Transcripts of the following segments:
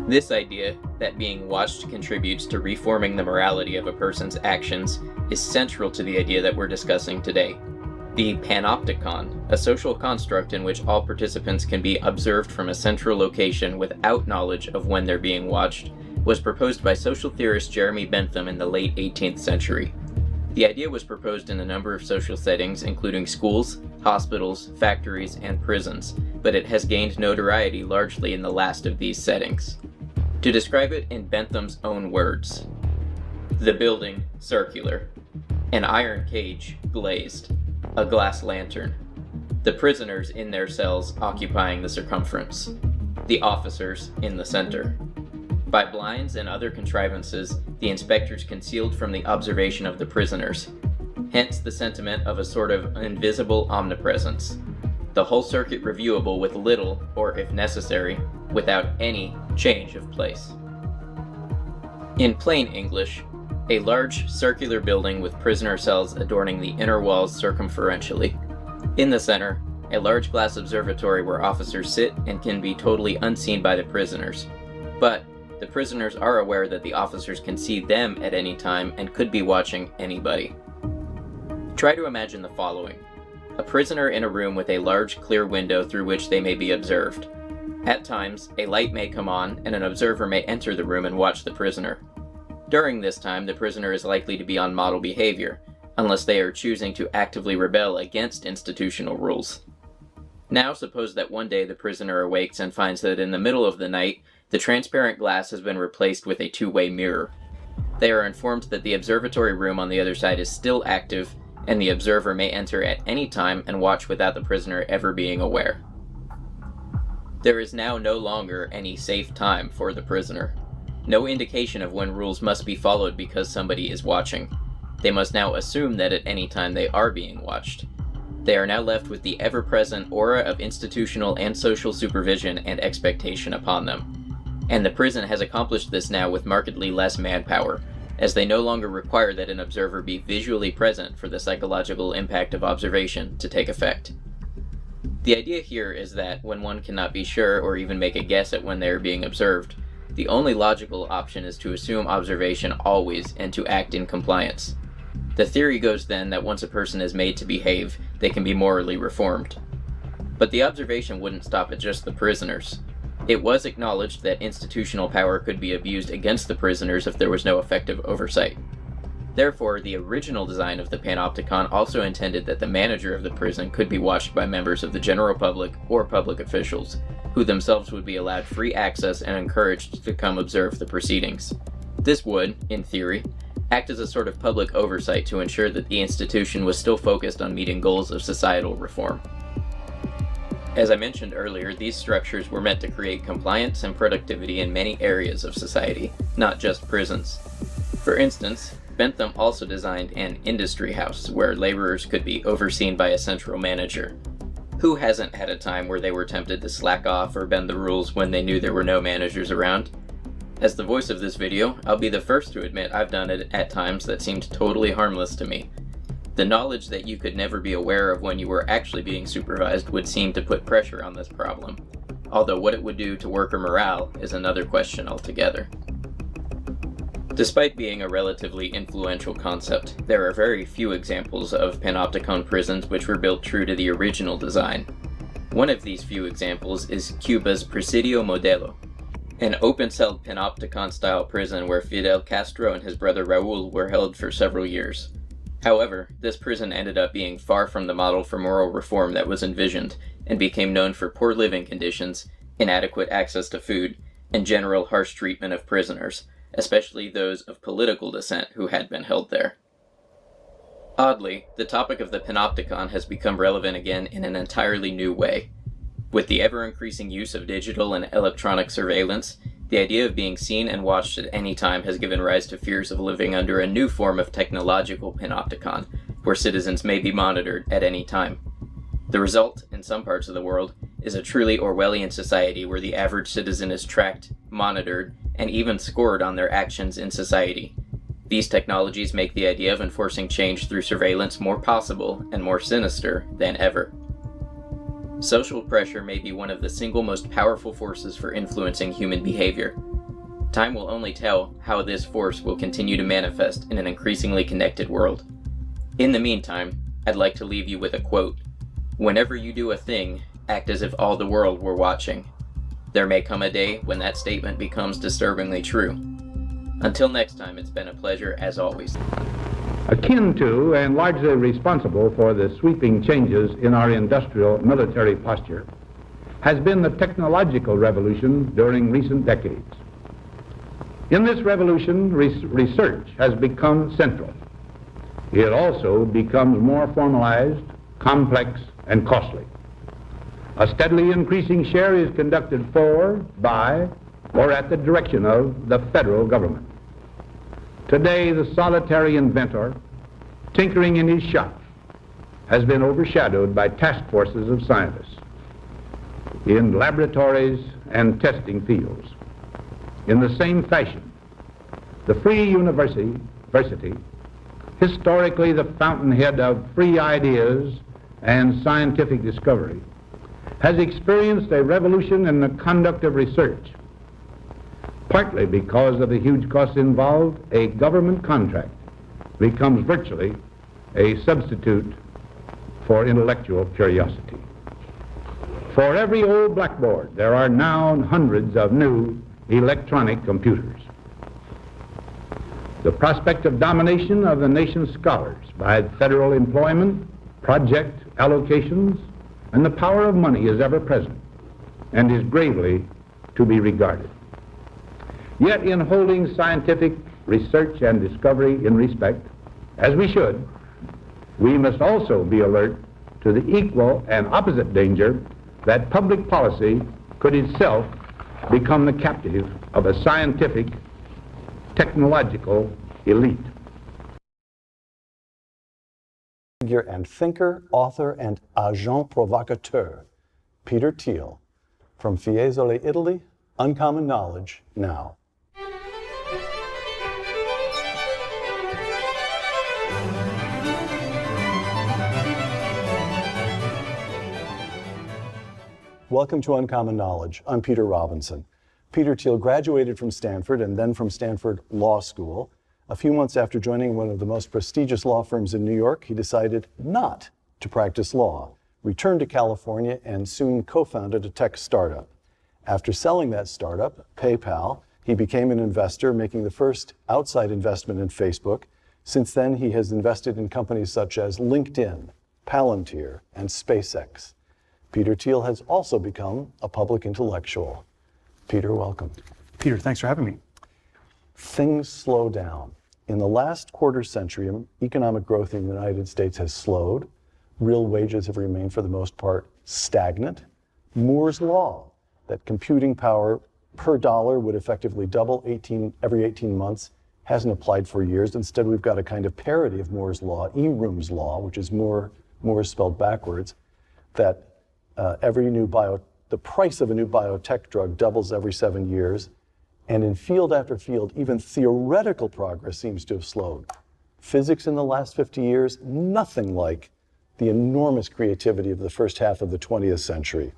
This idea, that being watched contributes to reforming the morality of a person's actions, is central to the idea that we're discussing today. The Panopticon, a social construct in which all participants can be observed from a central location without knowledge of when they're being watched, was proposed by social theorist Jeremy Bentham in the late 18th century. The idea was proposed in a number of social settings, including schools, hospitals, factories, and prisons, but it has gained notoriety largely in the last of these settings. To describe it in Bentham's own words: the building, circular. An iron cage, glazed. A glass lantern. The prisoners in their cells occupying the circumference. The officers in the center. By blinds and other contrivances, the inspectors concealed from the observation of the prisoners. Hence the sentiment of a sort of invisible omnipresence. The whole circuit reviewable with little, or if necessary, without any change of place. In plain English, a large circular building with prisoner cells adorning the inner walls circumferentially. In the center, a large glass observatory where officers sit and can be totally unseen by the prisoners. But the prisoners are aware that the officers can see them at any time and could be watching anybody. Try to imagine the following. A prisoner in a room with a large clear window through which they may be observed. At times, a light may come on and an observer may enter the room and watch the prisoner. During this time, the prisoner is likely to be on model behavior, unless they are choosing to actively rebel against institutional rules. Now suppose that one day the prisoner awakes and finds that in the middle of the night, the transparent glass has been replaced with a two-way mirror. They are informed that the observatory room on the other side is still active, and the observer may enter at any time and watch without the prisoner ever being aware. There is now no longer any safe time for the prisoner. No indication of when rules must be followed because somebody is watching. They must now assume that at any time they are being watched. They are now left with the ever-present aura of institutional and social supervision and expectation upon them. And the prison has accomplished this now with markedly less manpower, as they no longer require that an observer be visually present for the psychological impact of observation to take effect. The idea here is that when one cannot be sure or even make a guess at when they are being observed, the only logical option is to assume observation always and to act in compliance. The theory goes then that once a person is made to behave, they can be morally reformed. But the observation wouldn't stop at just the prisoners. It was acknowledged that institutional power could be abused against the prisoners if there was no effective oversight. Therefore, the original design of the Panopticon also intended that the manager of the prison could be watched by members of the general public or public officials, who themselves would be allowed free access and encouraged to come observe the proceedings. This would, in theory, act as a sort of public oversight to ensure that the institution was still focused on meeting goals of societal reform. As I mentioned earlier, these structures were meant to create compliance and productivity in many areas of society, not just prisons. For instance, Bentham also designed an industry house where laborers could be overseen by a central manager. Who hasn't had a time where they were tempted to slack off or bend the rules when they knew there were no managers around? As the voice of this video, I'll be the first to admit I've done it at times that seemed totally harmless to me. The knowledge that you could never be aware of when you were actually being supervised would seem to put pressure on this problem, although what it would do to worker morale is another question altogether. Despite being a relatively influential concept, there are very few examples of Panopticon prisons which were built true to the original design. One of these few examples is Cuba's Presidio Modelo, an open-celled Panopticon-style prison where Fidel Castro and his brother Raúl were held for several years. However, this prison ended up being far from the model for moral reform that was envisioned, and became known for poor living conditions, inadequate access to food, and general harsh treatment of prisoners, especially those of political descent who had been held there. Oddly, the topic of the Panopticon has become relevant again in an entirely new way. With the ever-increasing use of digital and electronic surveillance, the idea of being seen and watched at any time has given rise to fears of living under a new form of technological Panopticon, where citizens may be monitored at any time. The result, in some parts of the world, is a truly Orwellian society where the average citizen is tracked, monitored, and even scored on their actions in society. These technologies make the idea of enforcing change through surveillance more possible and more sinister than ever. Social pressure may be one of the single most powerful forces for influencing human behavior. Time will only tell how this force will continue to manifest in an increasingly connected world. In the meantime, I'd like to leave you with a quote. Whenever you do a thing, act as if all the world were watching. There may come a day when that statement becomes disturbingly true. Until next time, it's been a pleasure as always. Akin to and largely responsible for the sweeping changes in our industrial military posture has been the technological revolution during recent decades. In this revolution, research has become central. It also becomes more formalized, complex, and costly. A steadily increasing share is conducted for, by, or at the direction of the federal government. Today, the solitary inventor, tinkering in his shop, has been overshadowed by task forces of scientists in laboratories and testing fields. In the same fashion, the free university, historically the fountainhead of free ideas and scientific discovery, has experienced a revolution in the conduct of research. Partly because of the huge costs involved, a government contract becomes virtually a substitute for intellectual curiosity. For every old blackboard, there are now hundreds of new electronic computers. The prospect of domination of the nation's scholars by federal employment, project allocations, and the power of money is ever present and is gravely to be regarded. Yet in holding scientific research and discovery in respect, as we should, we must also be alert to the equal and opposite danger that public policy could itself become the captive of a scientific, technological elite. Figure and thinker, author, and agent provocateur, Peter Thiel, from Fiesole, Italy, Uncommon Knowledge, now. Welcome to Uncommon Knowledge. I'm Peter Robinson. Peter Thiel graduated from Stanford and then from Stanford Law School. A few months after joining one of the most prestigious law firms in New York, he decided not to practice law, returned to California, and soon co-founded a tech startup. After selling that startup, PayPal, he became an investor, making the first outside investment in Facebook. Since then, he has invested in companies such as LinkedIn, Palantir, and SpaceX. Peter Thiel has also become a public intellectual. Peter, welcome. Peter, thanks for having me. Things slow down. In the last quarter century, economic growth in the United States has slowed. Real wages have remained, for the most part, stagnant. Moore's law, that computing power per dollar would effectively double every 18 months, hasn't applied for years. Instead, we've got a kind of parody of Moore's law, Eroom's law, which is Moore spelled backwards, that the price of a new biotech drug doubles every 7 years. And in field after field, even theoretical progress seems to have slowed. Physics in the last 50 years, nothing like the enormous creativity of the first half of the 20th century.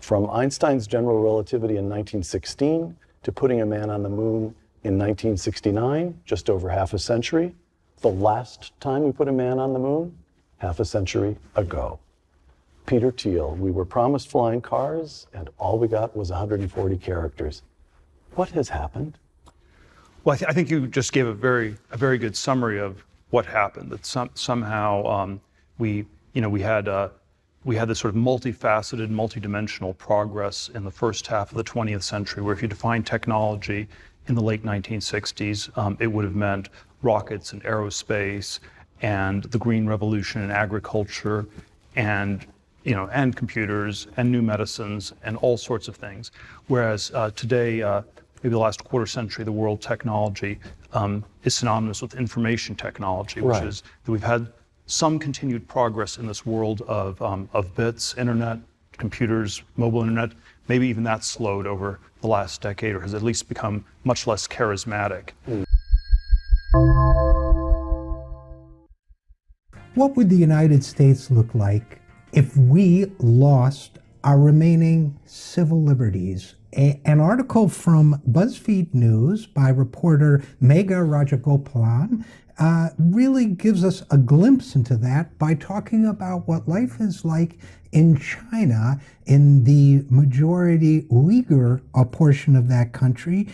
From Einstein's general relativity in 1916 to putting a man on the moon in 1969, just over half a century. The last time we put a man on the moon, half a century ago. Peter Thiel, we were promised flying cars, and all we got was 140 characters. What has happened? Well, I think you just gave a very good summary of what happened. That somehow we had this sort of multifaceted, multidimensional progress in the first half of the 20th century, where if you define technology in the late 1960s, it would have meant rockets and aerospace and the green revolution in agriculture and computers and new medicines and all sorts of things. Whereas today, maybe the last quarter century, the world technology is synonymous with information technology, which is that we've had some continued progress in this world of bits, internet, computers, mobile internet. Maybe even that's slowed over the last decade, or has at least become much less charismatic. What would the United States look like if we lost our remaining civil liberties. An article from BuzzFeed News by reporter Megha Rajagopalan really gives us a glimpse into that by talking about what life is like in China, in the majority Uyghur portion of that country,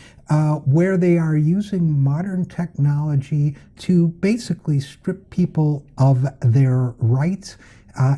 where they are using modern technology to basically strip people of their rights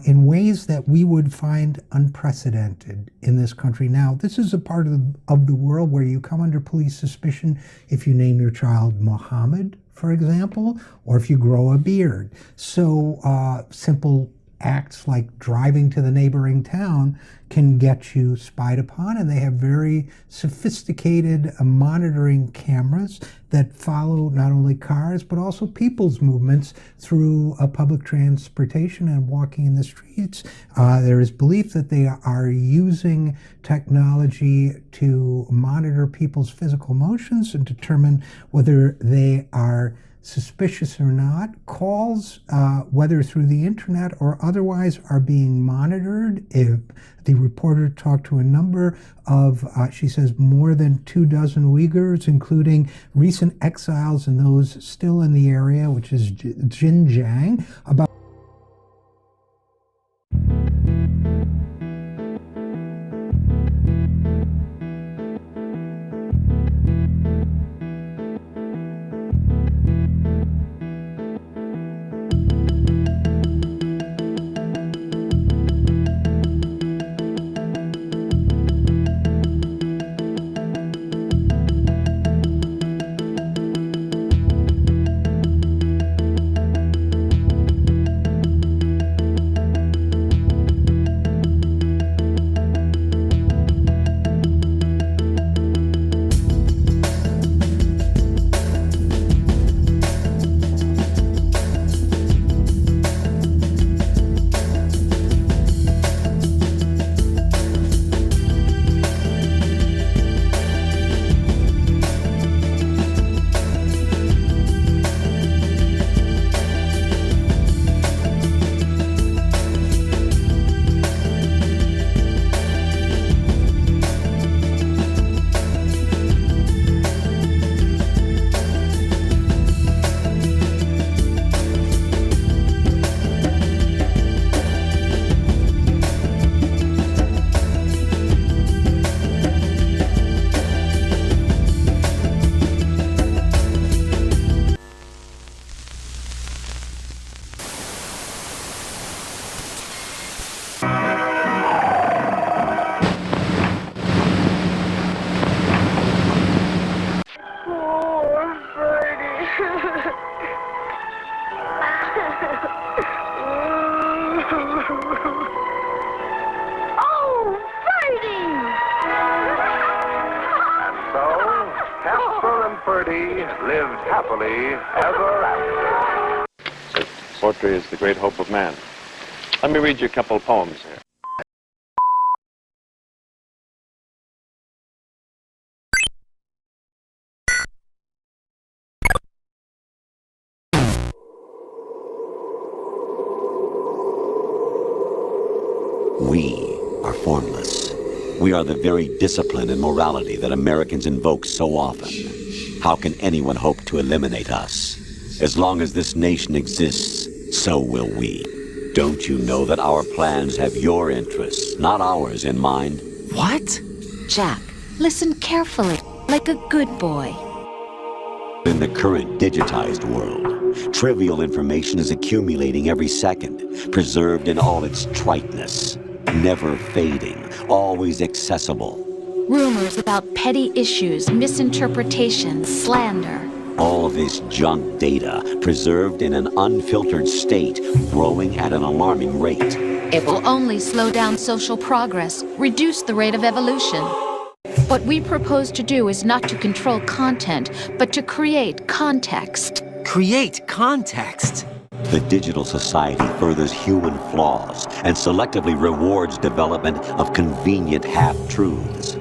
in ways that we would find unprecedented in this country. Now, this is a part of the world where you come under police suspicion if you name your child Mohammed, for example, or if you grow a beard. So simple acts like driving to the neighboring town can get you spied upon, and they have very sophisticated monitoring cameras that follow not only cars but also people's movements through public transportation and walking in the streets. There is belief that they are using technology to monitor people's physical motions and determine whether they are suspicious or not. Calls, whether through the internet or otherwise, are being monitored. If the reporter talked to a number of, she says, more than 24 Uyghurs, including recent exiles and those still in the area, which is Xinjiang, about lived happily ever after. Poetry is the great hope of man. Let me read you a couple of poems here. We are formless. We are the very discipline and morality that Americans invoke so often. How can anyone hope to eliminate us? As long as this nation exists, so will we. Don't you know that our plans have your interests, not ours, in mind? What? Jack, listen carefully, like a good boy. In the current digitized world, trivial information is accumulating every second, preserved in all its triteness, never fading, always accessible. Rumors about petty issues, misinterpretations, slander. All this junk data, preserved in an unfiltered state, growing at an alarming rate. It will only slow down social progress, reduce the rate of evolution. What we propose to do is not to control content, but to create context. Create context? The digital society furthers human flaws and selectively rewards development of convenient half-truths.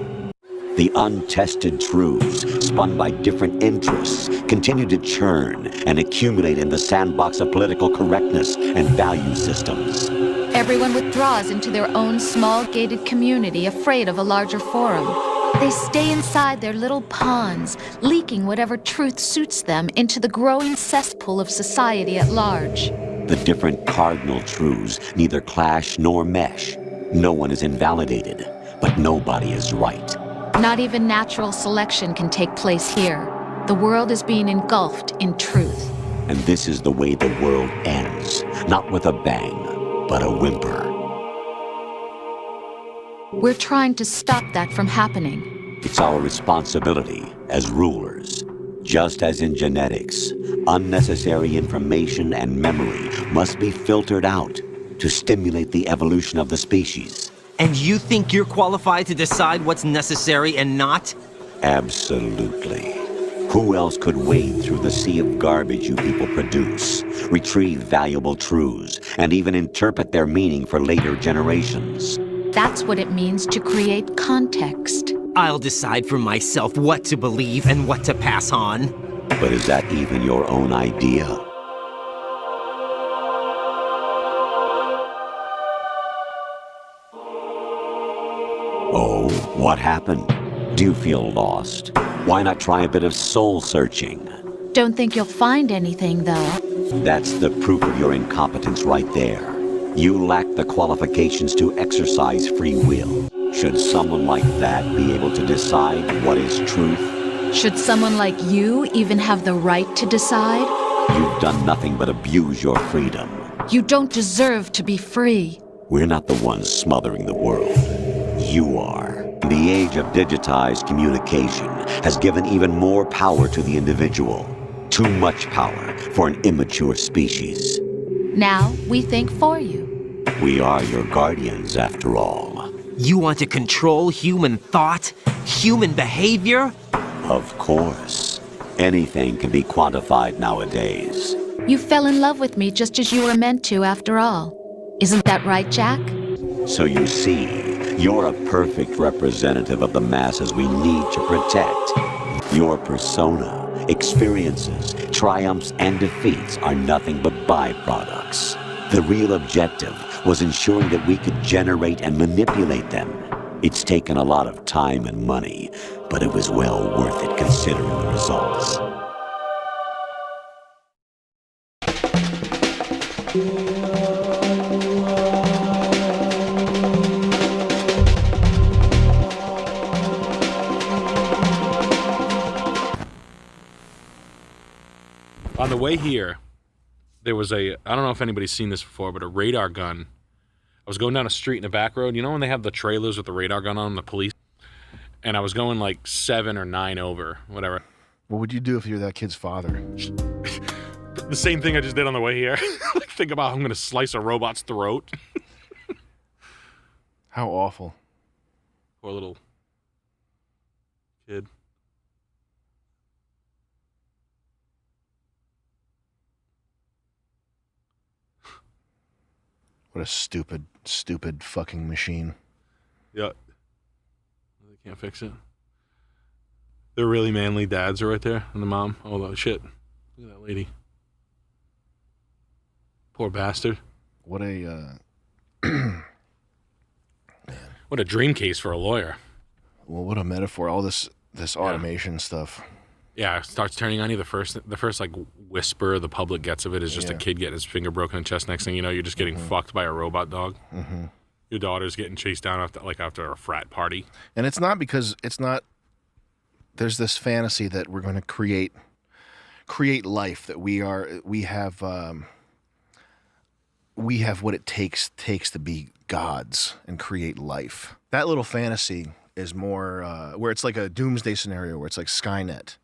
The untested truths, spun by different interests, continue to churn and accumulate in the sandbox of political correctness and value systems. Everyone withdraws into their own small gated community, afraid of a larger forum. They stay inside their little ponds, leaking whatever truth suits them into the growing cesspool of society at large. The different cardinal truths neither clash nor mesh. No one is invalidated, but nobody is right. Not even natural selection can take place here. The world is being engulfed in truth. And this is the way the world ends, not with a bang, but a whimper. We're trying to stop that from happening. It's our responsibility as rulers. Just as in genetics, unnecessary information and memory must be filtered out to stimulate the evolution of the species. And you think you're qualified to decide what's necessary and not? Absolutely. Who else could wade through the sea of garbage you people produce, retrieve valuable truths, and even interpret their meaning for later generations? That's what it means to create context. I'll decide for myself what to believe and what to pass on. But is that even your own idea? Oh, what happened? Do you feel lost? Why not try a bit of soul searching? Don't think you'll find anything, though. That's the proof of your incompetence right there. You lack the qualifications to exercise free will. Should someone like that be able to decide what is truth? Should someone like you even have the right to decide? You've done nothing but abuse your freedom. You don't deserve to be free. We're not the ones smothering the world. You are. The age of digitized communication has given even more power to the individual. Too much power for an immature species. Now we think for you. We are your guardians, after all. You want to control human thought? Human behavior? Of course. Anything can be quantified nowadays. You fell in love with me just as you were meant to, after all. Isn't that right, Jack? So you see, you're a perfect representative of the masses we need to protect. Your persona, experiences, triumphs, and defeats are nothing but byproducts. The real objective was ensuring that we could generate and manipulate them. It's taken a lot of time and money, but it was well worth it considering the results. On the way here, there was I don't know if anybody's seen this before, but a radar gun. I was going down a street in a back road. You know when they have the trailers with the radar gun on them, the police? And I was going like 7 or 9 over, whatever. What would you do if you were that kid's father? The same thing I just did on the way here. Like, think about how I'm going to slice a robot's throat. How awful. Poor little kid. What a stupid, stupid fucking machine. Yeah. They can't fix it. They're really manly dads are right there. And the mom. Oh, shit. Look at that lady. Poor bastard. What a, What a dream case for a lawyer. Well, what a metaphor. All this automation stuff. Yeah, it starts turning on you. The first like whisper the public gets of it is just a kid getting his finger broken in the chest. Next thing you know, you're just getting fucked by a robot dog. Mm-hmm. Your daughter's getting chased down after a frat party. And it's not because there's this fantasy that we're going to create life, that we have what it takes to be gods and create life. That little fantasy is more where it's like a doomsday scenario where it's like Skynet.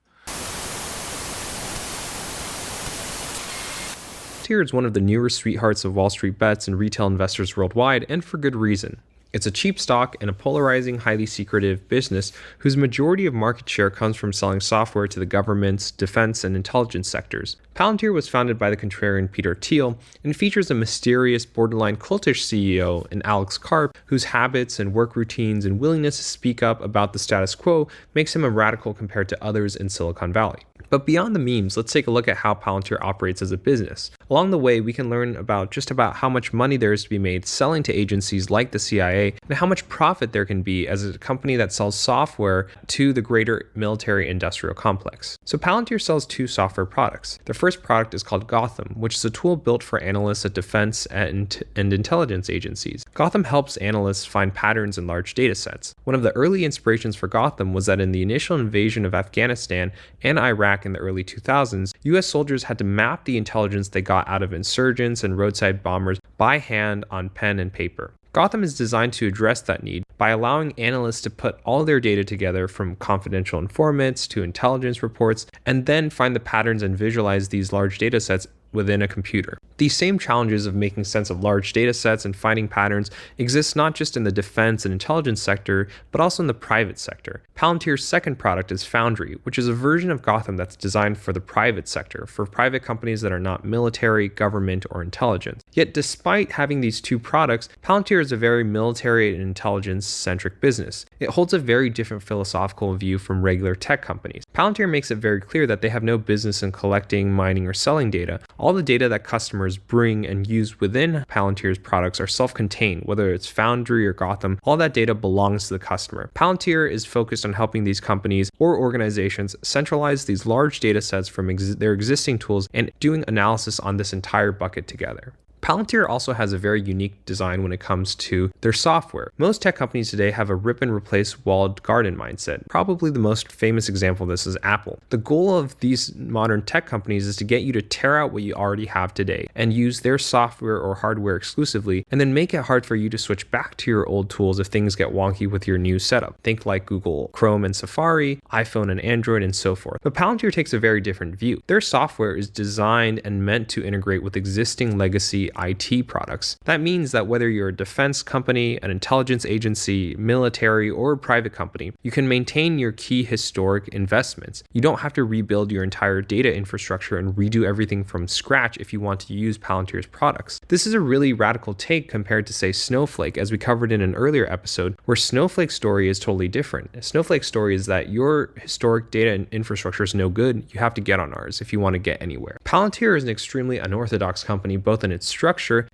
Tier is one of the newer sweethearts of Wall Street bets and retail investors worldwide, and for good reason. It's a cheap stock and a polarizing, highly secretive business whose majority of market share comes from selling software to the government's, defense, and intelligence sectors. Palantir was founded by the contrarian Peter Thiel and features a mysterious, borderline cultish CEO in Alex Karp, whose habits and work routines and willingness to speak up about the status quo makes him a radical compared to others in Silicon Valley. But beyond the memes, let's take a look at how Palantir operates as a business. Along the way, we can learn about just about how much money there is to be made selling to agencies like the CIA and how much profit there can be as a company that sells software to the greater military industrial complex. So Palantir sells two software products. The first product is called Gotham, which is a tool built for analysts at defense and intelligence agencies. Gotham helps analysts find patterns in large data sets. One of the early inspirations for Gotham was that in the initial invasion of Afghanistan and Iraq in the early 2000s, US soldiers had to map the intelligence they got out of insurgents and roadside bombers by hand on pen and paper. Gotham is designed to address that need by allowing analysts to put all their data together from confidential informants to intelligence reports and then find the patterns and visualize these large data sets within a computer. These same challenges of making sense of large data sets and finding patterns exist not just in the defense and intelligence sector, but also in the private sector. Palantir's second product is Foundry, which is a version of Gotham that's designed for the private sector, for private companies that are not military, government, or intelligence. Yet despite having these two products, Palantir is a very military and intelligence-centric business. It holds a very different philosophical view from regular tech companies. Palantir makes it very clear that they have no business in collecting, mining, or selling data. All the data that customers bring and use within Palantir's products are self-contained, whether it's Foundry or Gotham, all that data belongs to the customer. Palantir is focused on helping these companies or organizations centralize these large data sets from their existing tools and doing analysis on this entire bucket together. Palantir also has a very unique design when it comes to their software. Most tech companies today have a rip and replace walled garden mindset. Probably the most famous example of this is Apple. The goal of these modern tech companies is to get you to tear out what you already have today and use their software or hardware exclusively, and then make it hard for you to switch back to your old tools if things get wonky with your new setup. Think like Google Chrome and Safari, iPhone and Android, and so forth. But Palantir takes a very different view. Their software is designed and meant to integrate with existing legacy IT products. That means that whether you're a defense company, an intelligence agency, military, or a private company, you can maintain your key historic investments. You don't have to rebuild your entire data infrastructure and redo everything from scratch if you want to use Palantir's products. This is a really radical take compared to, say, Snowflake, as we covered in an earlier episode, where Snowflake's story is totally different. Snowflake's story is that your historic data and infrastructure is no good. You have to get on ours if you want to get anywhere. Palantir is an extremely unorthodox company, both in its structure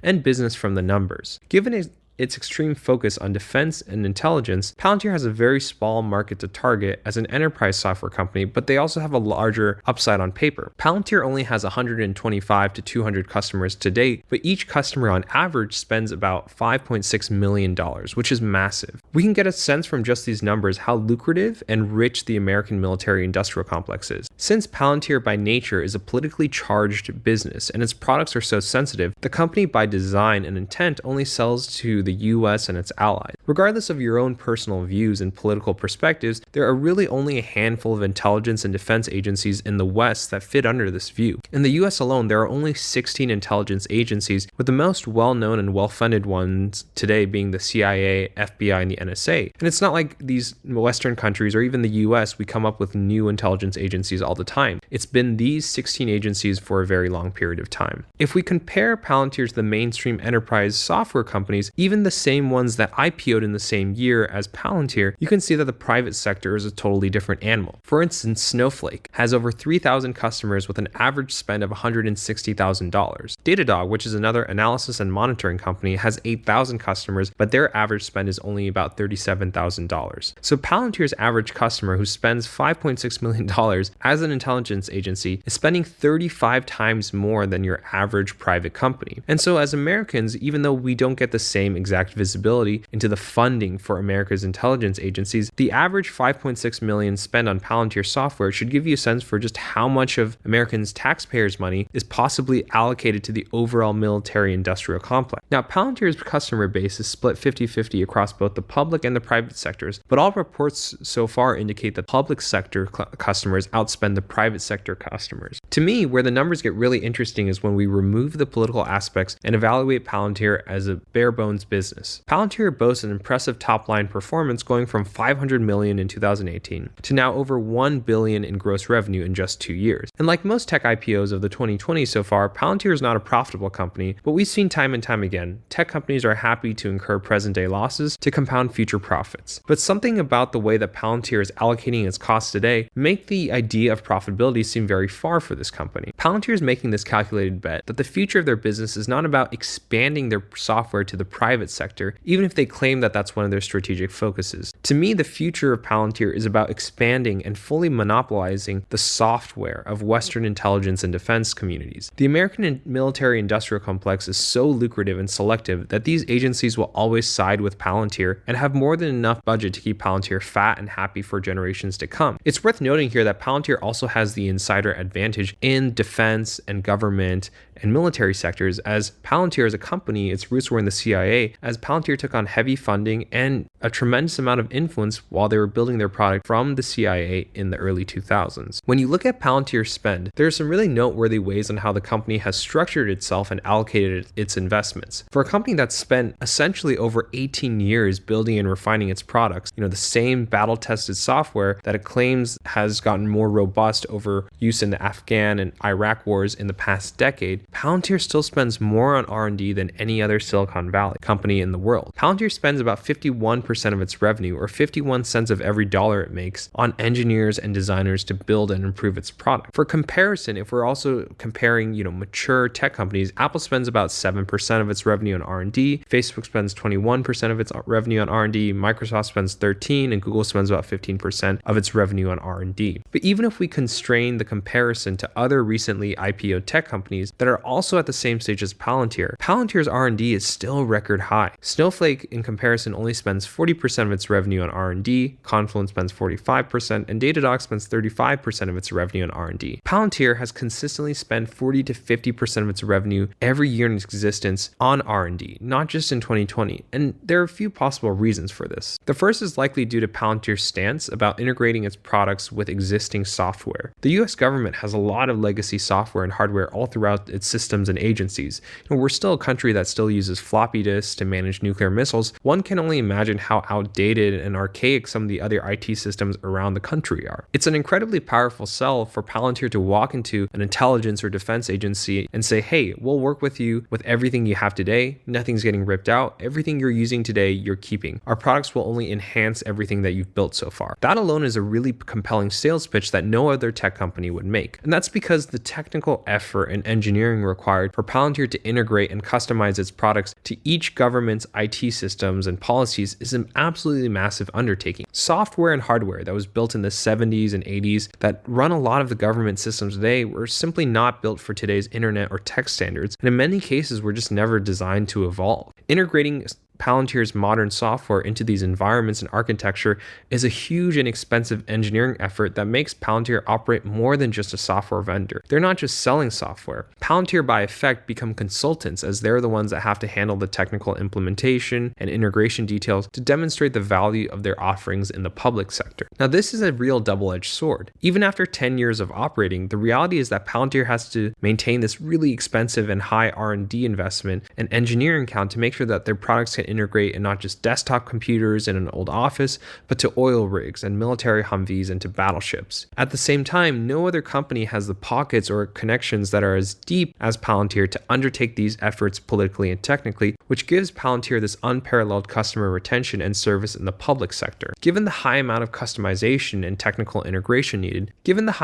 and business from the numbers. Given its extreme focus on defense and intelligence, Palantir has a very small market to target as an enterprise software company, but they also have a larger upside on paper. Palantir only has 125 to 200 customers to date, but each customer on average spends about $5.6 million, which is massive. We can get a sense from just these numbers how lucrative and rich the American military industrial complex is. Since Palantir by nature is a politically charged business and its products are so sensitive, the company by design and intent only sells to the US and its allies. Regardless of your own personal views and political perspectives, there are really only a handful of intelligence and defense agencies in the West that fit under this view. In the US alone, there are only 16 intelligence agencies, with the most well-known and well-funded ones today being the CIA, FBI, and the NSA. And it's not like these Western countries or even the US, we come up with new intelligence agencies all the time. It's been these 16 agencies for a very long period of time. If we compare Palantir to the mainstream enterprise software companies, even the same ones that IPO'd in the same year as Palantir, you can see that the private sector is a totally different animal. For instance, Snowflake has over 3,000 customers with an average spend of $160,000. Datadog, which is another analysis and monitoring company, has 8,000 customers, but their average spend is only about $37,000. So Palantir's average customer, who spends $5.6 million as an intelligence agency, is spending 35 times more than your average private company. And so as Americans, even though we don't get the same exact visibility into the funding for America's intelligence agencies, the average $5.6 million spent on Palantir software should give you a sense for just how much of Americans' taxpayers' money is possibly allocated to the overall military industrial complex. Now, Palantir's customer base is split 50-50 across both the public and the private sectors, but all reports so far indicate that public sector customers outspend the private sector customers. To me, where the numbers get really interesting is when we remove the political aspects and evaluate Palantir as a bare bones business. Palantir boasts an impressive top-line performance, going from $500 million in 2018 to now over $1 billion in gross revenue in just 2 years. And like most tech IPOs of the 2020s so far, Palantir is not a profitable company, but we've seen time and time again, tech companies are happy to incur present-day losses to compound future profits. But something about the way that Palantir is allocating its costs today make the idea of profitability seem very far for this company. Palantir is making this calculated bet that the future of their business is not about expanding their software to the private sector, even if they claim that that's one of their strategic focuses. To me, the future of Palantir is about expanding and fully monopolizing the software of Western intelligence and defense communities. The American military-industrial complex is so lucrative and selective that these agencies will always side with Palantir and have more than enough budget to keep Palantir fat and happy for generations to come. It's worth noting here that Palantir also has the insider advantage in defense and government and military sectors, as Palantir as a company, its roots were in the CIA, as Palantir took on heavy funding and a tremendous amount of influence while they were building their product from the CIA in the early 2000s. When you look at Palantir's spend, there are some really noteworthy ways on how the company has structured itself and allocated its investments. For a company that's spent essentially over 18 years building and refining its products, the same battle-tested software that it claims has gotten more robust over use in the Afghan and Iraq wars in the past decade, Palantir still spends more on R&D than any other Silicon Valley company in the world. Palantir spends about 51% of its revenue, or 51 cents of every dollar it makes, on engineers and designers to build and improve its product. For comparison, if we're also comparing, mature tech companies, Apple spends about 7% of its revenue on R&D, Facebook spends 21% of its revenue on R&D, Microsoft spends 13%, and Google spends about 15% of its revenue on R&D. But even if we constrain the comparison to other recently IPO tech companies that are also at the same stage as Palantir, Palantir's R&D is still record high. Snowflake, in comparison, only spends 40% of its revenue on R&D, Confluent spends 45%, and Datadog spends 35% of its revenue on R&D. Palantir has consistently spent 40 to 50% of its revenue every year in its existence on R&D, not just in 2020, and there are a few possible reasons for this. The first is likely due to Palantir's stance about integrating its products with existing software. The US government has a lot of legacy software and hardware all throughout its systems and agencies. We're still a country that still uses floppy disks to manage nuclear missiles. One can only imagine how outdated and archaic some of the other IT systems around the country are. It's an incredibly powerful sell for Palantir to walk into an intelligence or defense agency and say, hey, we'll work with you with everything you have today. Nothing's getting ripped out. Everything you're using today, you're keeping. Our products will only enhance everything that you've built so far. That alone is a really compelling sales pitch that no other tech company would make. And that's because the technical effort and engineering required for Palantir to integrate and customize its products to each government's IT systems and policies is an absolutely massive undertaking. Software and hardware that was built in the 70s and 80s that run a lot of the government systems today were simply not built for today's internet or tech standards, and in many cases were just never designed to evolve. Integrating Palantir's modern software into these environments and architecture is a huge and expensive engineering effort that makes Palantir operate more than just a software vendor. They're not just selling software. Palantir, by effect, become consultants, as they're the ones that have to handle the technical implementation and integration details to demonstrate the value of their offerings in the public sector. Now, this is a real double-edged sword. Even after 10 years of operating, the reality is that Palantir has to maintain this really expensive and high R&D investment and engineering count to make sure that their products can integrate in not just desktop computers in an old office, but to oil rigs and military Humvees and to battleships. At the same time, no other company has the pockets or connections that are as deep as Palantir to undertake these efforts politically and technically, which gives Palantir this unparalleled customer retention and service in the public sector. Given the high amount of customization and technical integration needed, Palantir's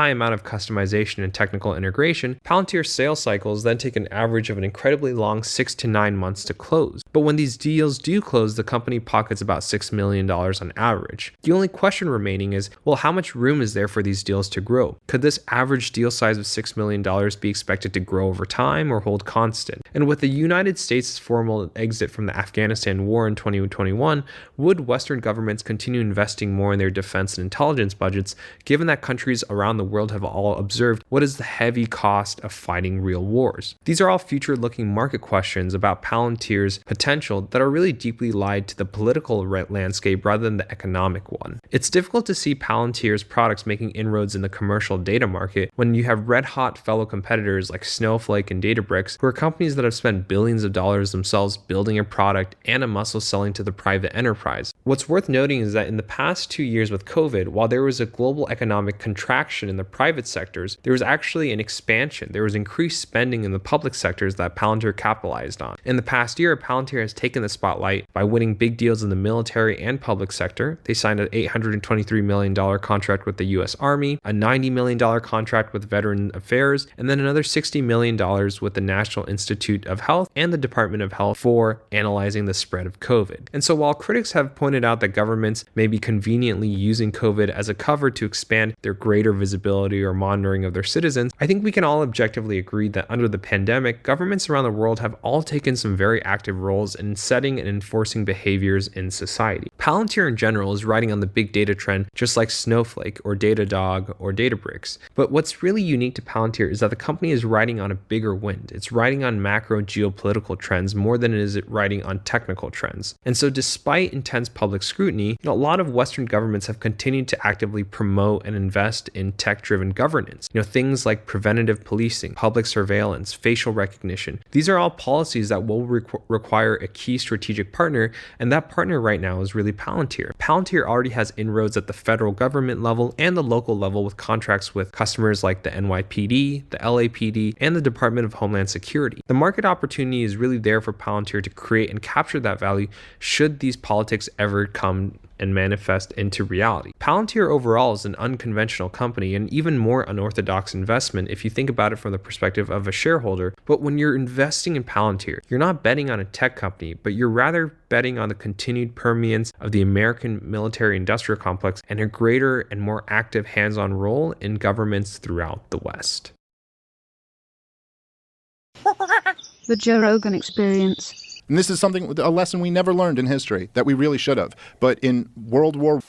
sales cycles then take an average of an incredibly long 6 to 9 months to close. But when these deals do close, the company pockets about $6 million on average. The only question remaining is, well, how much room is there for these deals to grow? Could this average deal size of $6 million be expected to grow over time or hold constant? And with the United States' formal exit from the Afghanistan war in 2021, would Western governments continue investing more in their defense and intelligence budgets, given that countries around the world have all observed what is the heavy cost of fighting real wars? These are all future-looking market questions about Palantir's potential that are really really deeply lied to the political landscape rather than the economic one. It's difficult to see Palantir's products making inroads in the commercial data market when you have red-hot fellow competitors like Snowflake and Databricks, who are companies that have spent billions of dollars themselves building a product and a muscle selling to the private enterprise. What's worth noting is that in the past 2 years with COVID, while there was a global economic contraction in the private sectors, there was actually an expansion. There was increased spending in the public sectors that Palantir capitalized on. In the past year, Palantir has taken the spotlight by winning big deals in the military and public sector. They signed an $823 million contract with the US Army, a $90 million contract with Veteran Affairs, and then another $60 million with the National Institute of Health and the Department of Health for analyzing the spread of COVID. And so while critics have pointed out that governments may be conveniently using COVID as a cover to expand their greater visibility or monitoring of their citizens, I think we can all objectively agree that under the pandemic, governments around the world have all taken some very active roles in setting and enforcing behaviors in society. Palantir in general is riding on the big data trend just like Snowflake or Datadog or Databricks. But what's really unique to Palantir is that the company is riding on a bigger wind. It's riding on macro geopolitical trends more than it is riding on technical trends. And so despite intense public scrutiny, a lot of Western governments have continued to actively promote and invest in tech-driven governance. Things like preventative policing, public surveillance, facial recognition. These are all policies that will require a key strategic partner, and that partner right now is really Palantir. Palantir already has inroads at the federal government level and the local level with contracts with customers like the NYPD, the LAPD, and the Department of Homeland Security. The market opportunity is really there for Palantir to create and capture that value should these politics ever come and manifest into reality. Palantir overall is an unconventional company and even more unorthodox investment if you think about it from the perspective of a shareholder. But when you're investing in Palantir, you're not betting on a tech company, but you're rather betting on the continued permeance of the American military-industrial complex and a greater and more active hands-on role in governments throughout the West. The Joe Rogan Experience. And this is a lesson we never learned in history that we really should have. But in World War